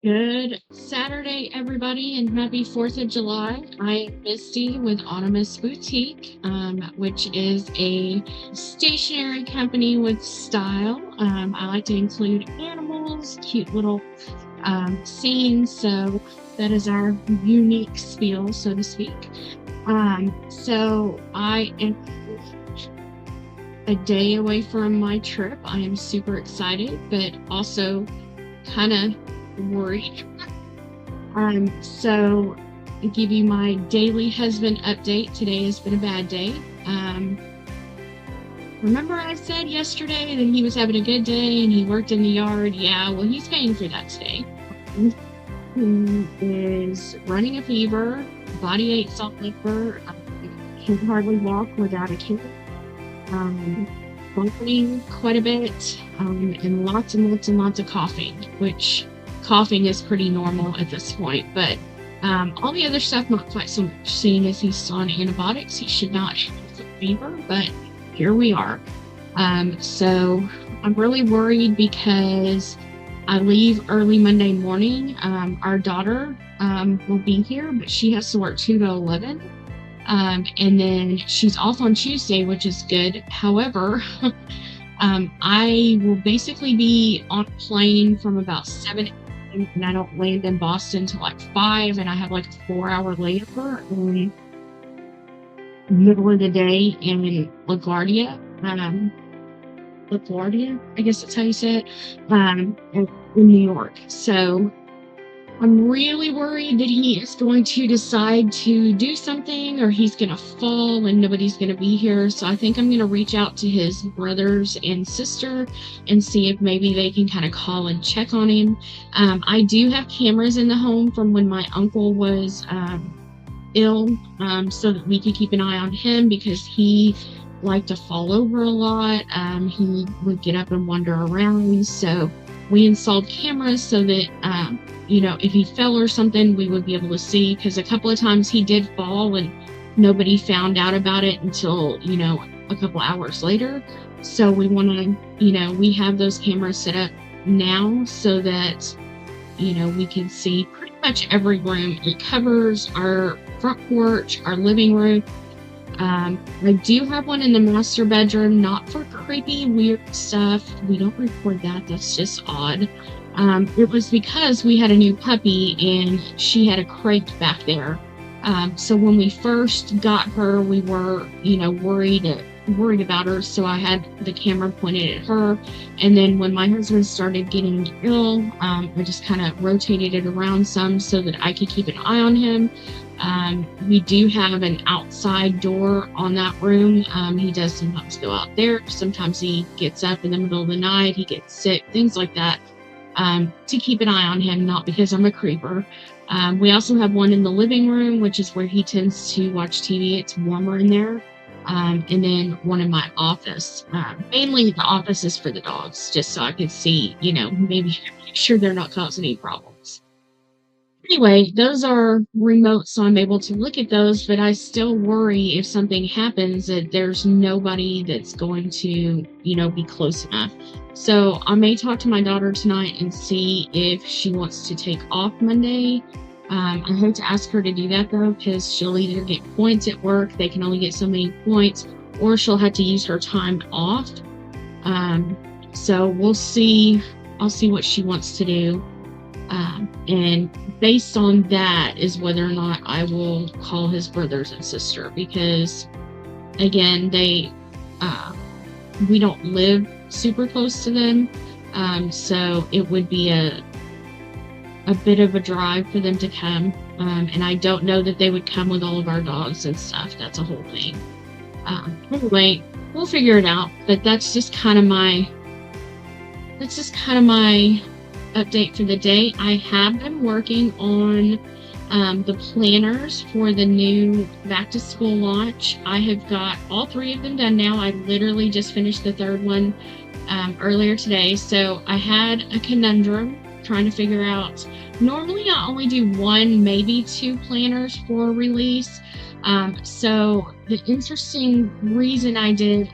Good Saturday, everybody, and happy 4th of July. I am Misty with Autonomous Boutique, which is a stationery company with style. I like to include animals, cute little scenes, so that is our unique spiel, so to speak. So I am a day away from my trip. I am super excited, but also kind of worried. So to give you my daily husband update, today has been a bad day. Remember I said yesterday that he was having a good day and he worked in the yard? Yeah, well, he's paying for that today. He is running a fever, body ache, salt liver, can hardly walk without a cane, vomiting quite a bit, and lots and lots and lots of coughing, which coughing is pretty normal at this point, but all the other stuff not quite so much. Seeing as he's on antibiotics, he should not have a fever, but here we are. So I'm really worried because I leave early Monday morning. Our daughter will be here, but she has to work 2 to 11. And then she's off on Tuesday, which is good. However, I will basically be on a plane from about 7 and I don't land in Boston till like 5, and I have like a 4-hour layover in the middle of the day in LaGuardia. LaGuardia, I guess that's how you say it, in New York. So I'm really worried that he is going to decide to do something or he's going to fall and nobody's going to be here. So I think I'm going to reach out to his brothers and sister and see if maybe they can kind of call and check on him. I do have cameras in the home from when my uncle was ill, so that we could keep an eye on him because he liked to fall over a lot. He would get up and wander around. So we installed cameras so that if he fell or something, we would be able to see, because a couple of times he did fall and nobody found out about it until, a couple hours later. So we want to, we have those cameras set up now so that, we can see pretty much every room. It covers our front porch, our living room. I do have one in the master bedroom, not for creepy, weird stuff. We don't record that. That's just odd. It was because we had a new puppy and she had a crate back there. So when we first got her, we were, worried about her. So I had the camera pointed at her. And then when my husband started getting ill, I just kind of rotated it around some so that I could keep an eye on him. We do have an outside door on that room. He does sometimes go out there. Sometimes he gets up in the middle of the night. He gets sick, things like that. To keep an eye on him, not because I'm a creeper. We also have one in the living room, which is where he tends to watch TV. It's warmer in there. And then one in my office. Mainly the office is for the dogs, just so I could see, maybe make sure they're not causing any problems. Anyway, those are remote, so I'm able to look at those, but I still worry if something happens that there's nobody that's going to, be close enough. So I may talk to my daughter tonight and see if she wants to take off Monday. I hope to ask her to do that though, because she'll either get points at work, they can only get so many points, or she'll have to use her time off. So we'll see. I'll see what she wants to do. And based on that is whether or not I will call his brothers and sister, because again, we don't live super close to them. So it would be a bit of a drive for them to come. And I don't know that they would come with all of our dogs and stuff. That's a whole thing. Anyway, we'll figure it out, but that's just kind of my update for the day. I have been working on the planners for the new back to school launch. I have got all 3 of them done now. I literally just finished the 3rd one earlier today. So I had a conundrum trying to figure out, normally I only do 1, maybe 2 planners for release. So the interesting reason I did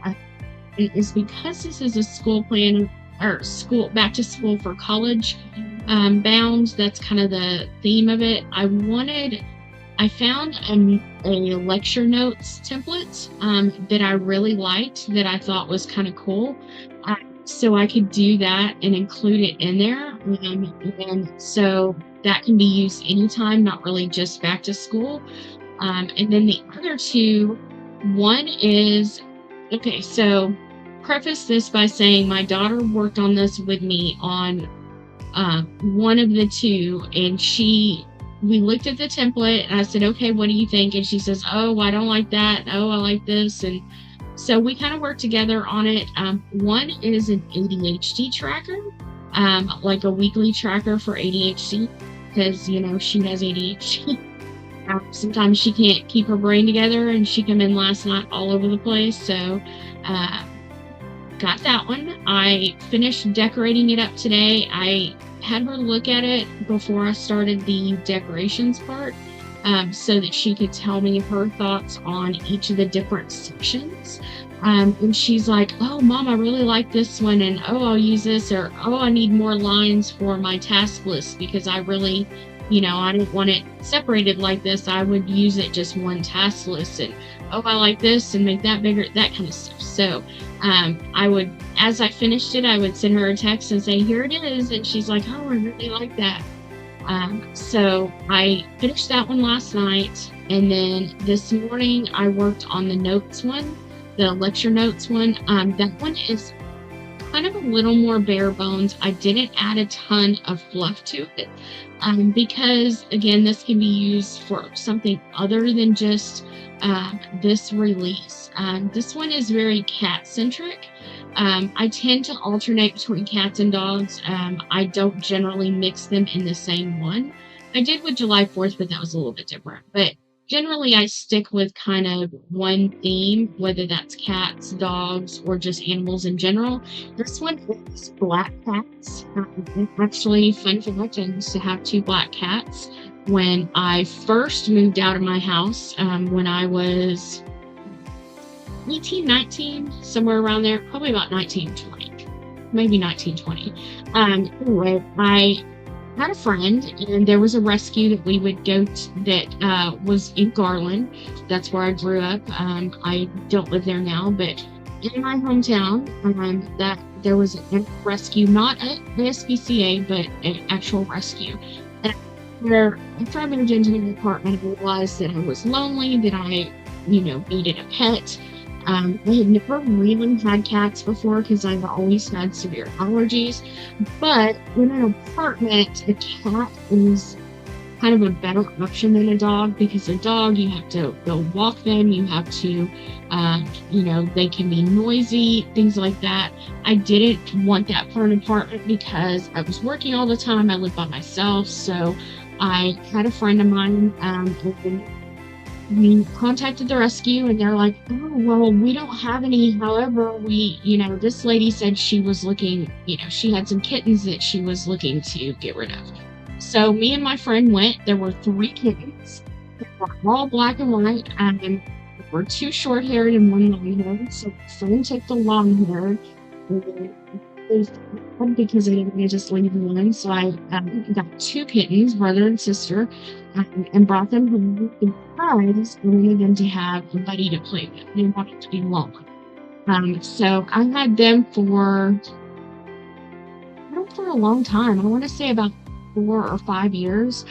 is because this is a school plan or school back to school for college. bound. That's kind of the theme of it. I found a lecture notes template that I really liked, that I thought was kind of cool. So I could do that and include it in there. And so that can be used anytime, not really just back to school. And then the other two, one is, okay, so preface this by saying my daughter worked on this with me on one of the two, and we looked at the template and I said, okay, what do you think? And she says, oh, I don't like that. Oh, I like this. And so we kind of worked together on it. One is an ADHD tracker, like a weekly tracker for ADHD, because, you know, she has ADHD. Sometimes she can't keep her brain together, and she came in last night all over the place. So got that one. I finished decorating it up today. I had her look at it before I started the decorations part, so that she could tell me her thoughts on each of the different sections. And she's like, oh, Mom, I really like this one, and oh, I'll use this, or oh, I need more lines for my task list, because I really, you know, I didn't want it separated like this. I would use it just one task list, and oh, I like this, and make that bigger, that kind of stuff. So I would, as I finished it, I would send her a text and say, here it is. And she's like, oh, I really like that. So I finished that one last night. And then this morning I worked on the notes one, the lecture notes one. That one is kind of a little more bare bones. I didn't add a ton of fluff to it, because again, this can be used for something other than just this release. This one is very cat centric. I tend to alternate between cats and dogs. I don't generally mix them in the same one. I did with July 4th, but that was a little bit different. But generally, I stick with kind of one theme, whether that's cats, dogs, or just animals in general. This one is black cats. Actually, fun fact, I used to have 2 black cats when I first moved out of my house, when I was 18, 19, somewhere around there, probably about 19, 20, maybe 19, 20. Anyway, I had a friend, and there was a rescue that we would go to that was in Garland. That's where I grew up. I don't live there now, but in my hometown, that there was a rescue, not at the SPCA, but an actual rescue. And where after I moved into an apartment, I realized that I was lonely, that I, you know, needed a pet. I had never really had cats before because I've always had severe allergies, but in an apartment, a cat is kind of a better option than a dog, because a dog, you have to go walk them, you have to, you know, they can be noisy, things like that. I didn't want that for an apartment because I was working all the time. I lived by myself, so I had a friend of mine, and we contacted the rescue, and they're like, oh, well, we don't have any. However, we, you know, this lady said she was looking, you know, she had some kittens that she was looking to get rid of. So me and my friend went. There were 3 kittens. They were all black and white, and there were 2 short-haired and 1 long-haired. So my friend took the long-haired, because I didn't want to just leave them alone. So I got 2 kittens, brother and sister, and brought them home because I wanted them to have a buddy to play with. They wanted to be lonely. So I had them for a long time. I want to say about 4 or 5 years,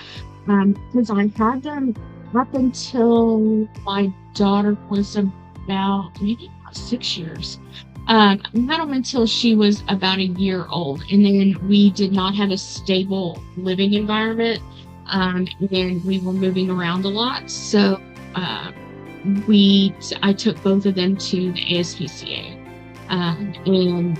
because I had them up until my daughter was about maybe about 6 years. I had them until she was about a year old, and then we did not have a stable living environment, and we were moving around a lot. So I took both of them to the ASPCA, and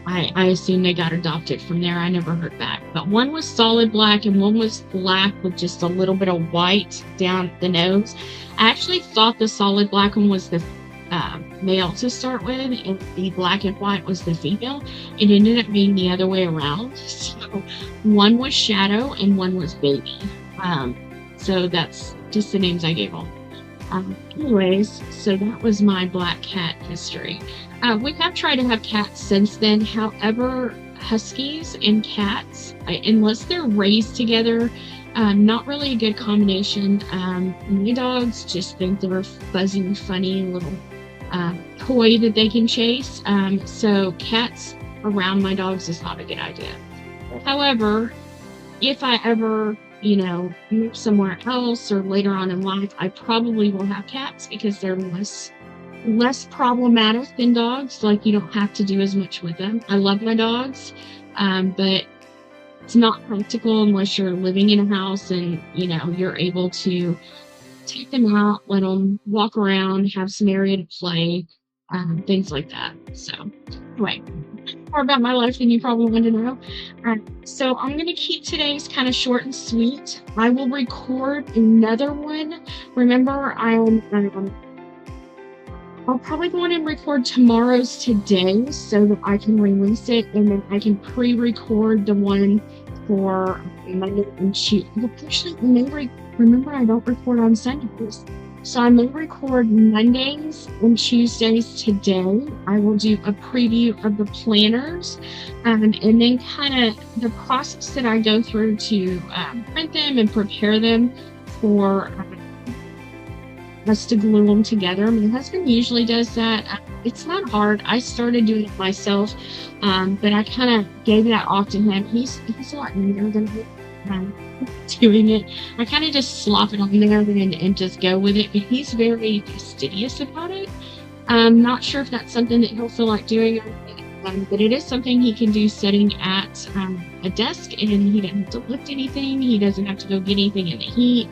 I assume they got adopted from there. I never heard back. But one was solid black, and one was black with just a little bit of white down the nose. I actually thought the solid black one was the male to start with, and the black and white was the female. It ended up being the other way around. So one was Shadow and one was Baby. So that's just the names I gave them. Anyways, so that was my black cat history. We have tried to have cats since then. However, huskies and cats, unless they're raised together. Not really a good combination. My dogs just think they're a fuzzy, funny little toy that they can chase. So cats around my dogs is not a good idea. However, if I ever, move somewhere else or later on in life, I probably will have cats because they're less problematic than dogs. Like, you don't have to do as much with them. I love my dogs, but it's not practical unless you're living in a house and, you're able to take them out, let them walk around, have some area to play, things like that. So, anyway, more about my life than you probably want to know. So I'm going to keep today's kind of short and sweet. I will record another one. Remember, I'll probably go on and record tomorrow's today so that I can release it, and then I can pre-record the one for Monday and Tuesday. Actually, remember, I don't record on Sundays. So I may record Mondays and Tuesdays today. I will do a preview of the planners, and then kind of the process that I go through to print them and prepare them for us to glue them together. My husband usually does that. It's not hard. I started doing it myself, but I kind of gave that off to him. He's a lot neater than me doing it. I kind of just slop it on there and just go with it, but he's very fastidious about it. I'm not sure if that's something that he'll feel like doing, but it is something he can do sitting at a desk, and he doesn't have to lift anything. He doesn't have to go get anything in the heat.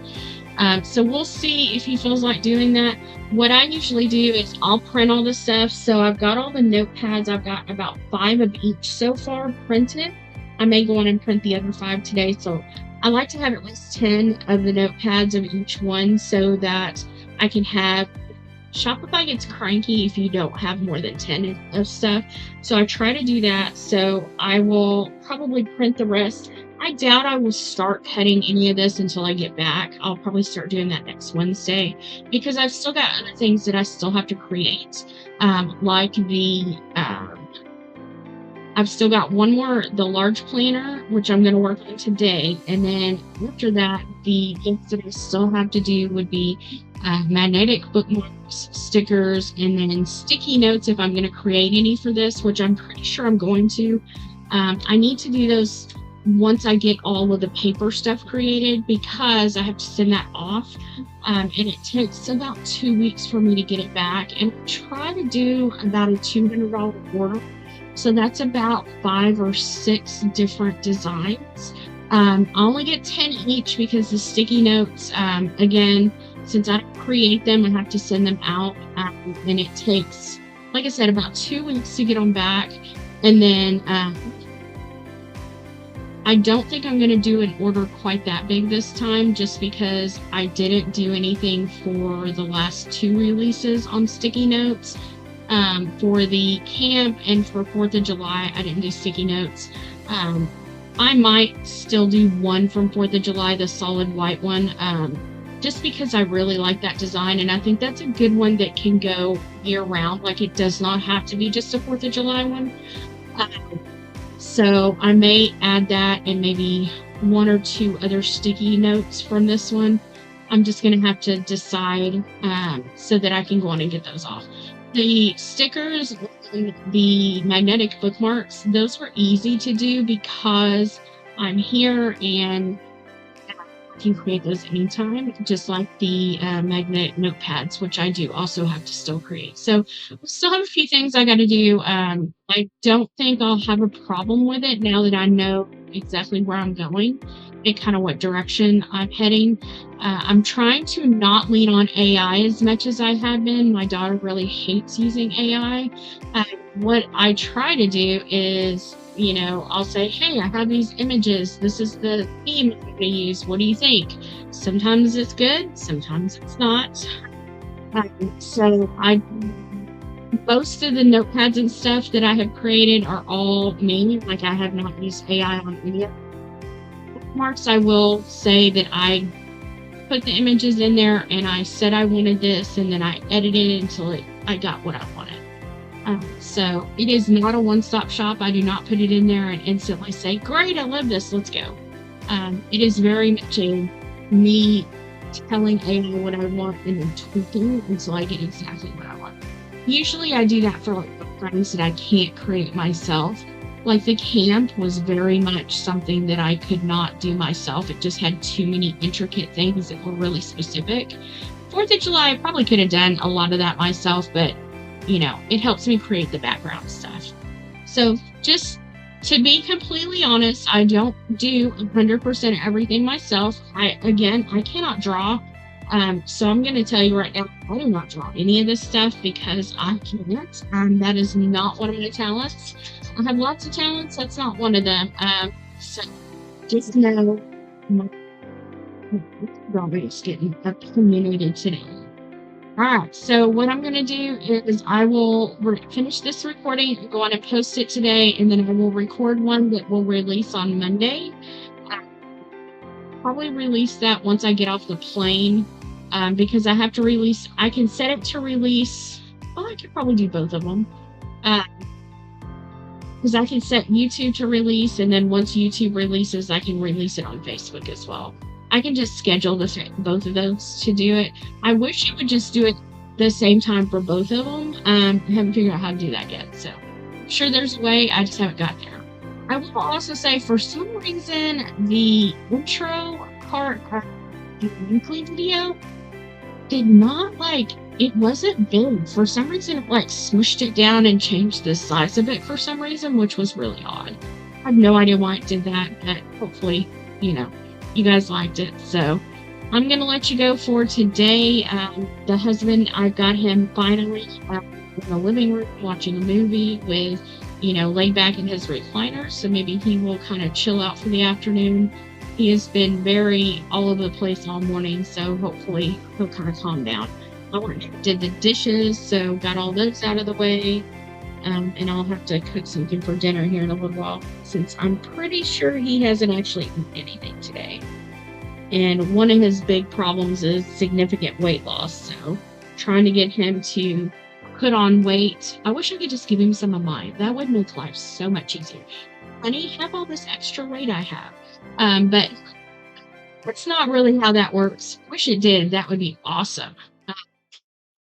So we'll see if he feels like doing that. What I usually do is I'll print all the stuff. So I've got all the notepads. I've got about 5 of each so far printed. I may go on and print the other 5 today. So I like to have at least 10 of the notepads of each one so that I can have. Shopify gets cranky if you don't have more than 10 of stuff. So I try to do that. So I will probably print the rest. I doubt I will start cutting any of this until I get back. I'll probably start doing that next Wednesday because I've still got other things that I still have to create. I've still got one more, the large planner, which I'm going to work on today. And then after that, the things that I still have to do would be magnetic bookmarks, stickers, and then sticky notes if I'm going to create any for this, which I'm pretty sure I'm going to. I need to do those once I get all of the paper stuff created because I have to send that off. And it takes about 2 weeks for me to get it back. And I try to do about a $200 order. So that's about 5 or 6 different designs. I only get 10 each because the sticky notes, again, since I don't create them, I have to send them out. And it takes, like I said, about 2 weeks to get them back. And then I don't think I'm going to do an order quite that big this time just because I didn't do anything for the last 2 releases on sticky notes. For the camp and for 4th of July, I didn't do sticky notes. I might still do one from 4th of July, the solid white one, just because I really like that design. And I think that's a good one that can go year round. Like, it does not have to be just a 4th of July one. So I may add that and maybe 1 or 2 other sticky notes from this one. I'm just going to have to decide so that I can go on and get those off. The stickers and the magnetic bookmarks, those were easy to do because I'm here and I can create those anytime, just like the magnetic notepads, which I do also have to still create. So I still have a few things I got to do. I don't think I'll have a problem with it now that I know exactly where I'm going and kind of what direction I'm heading. I'm trying to not lean on AI as much as I have been. My daughter really hates using AI. What I try to do is, I'll say, hey, I have these images. This is the theme I'm going to use. What do you think? Sometimes it's good. Sometimes it's not. Most of the notepads and stuff that I have created are all me. Like, I have not used AI on any of the bookmarks. I will say that I put the images in there and I said I wanted this, and then I edited it until I got what I wanted. So it is not a one-stop shop. I do not put it in there and instantly say, great, I love this, let's go. It is very much a me telling AI what I want and then tweaking until I get exactly what I want. Usually I do that for like the friends that I can't create myself. Like the camp was very much something that I could not do myself. It just had too many intricate things that were really specific. 4th of July, I probably could have done a lot of that myself, but it helps me create the background stuff. So just to be completely honest, I don't do 100% everything myself. I cannot draw. So I'm going to tell you right now, I do not draw any of this stuff because I can't. That is not one of my talents. I have lots of talents. That's not one of them. So just know my drawing is getting opinionated today. All right, so what I'm going to do is I will finish this recording and go on and post it today, and then I will record one that will release on Monday. Probably release that once I get off the plane, because I have to release. I can set it to release. Well, I could probably do both of them. Because I can set YouTube to release, and then once YouTube releases, I can release it on Facebook as well. I can just schedule both of those to do it. I wish it would just do it the same time for both of them. I haven't figured out how to do that yet. So I'm sure there's a way. I just haven't got there. I will also say, for some reason, the intro part of the weekly video did not it wasn't big. For some reason, it smushed it down and changed the size of it for some reason, which was really odd. I have no idea why it did that, but hopefully, you guys liked it. So I'm going to let you go for today. The husband, I've got him finally in the living room watching a movie with, laid back in his recliner. So maybe he will kind of chill out for the afternoon. He has been very all over the place all morning. So hopefully he'll kind of calm down. I did the dishes, so got all those out of the way. And I'll have to cook something for dinner here in a little while, since I'm pretty sure he hasn't actually eaten anything today. And one of his big problems is significant weight loss. So trying to get him to put on weight. I wish I could just give him some of mine. That would make life so much easier. Honey, have all this extra weight I have. But that's not really how that works. Wish it did. That would be awesome.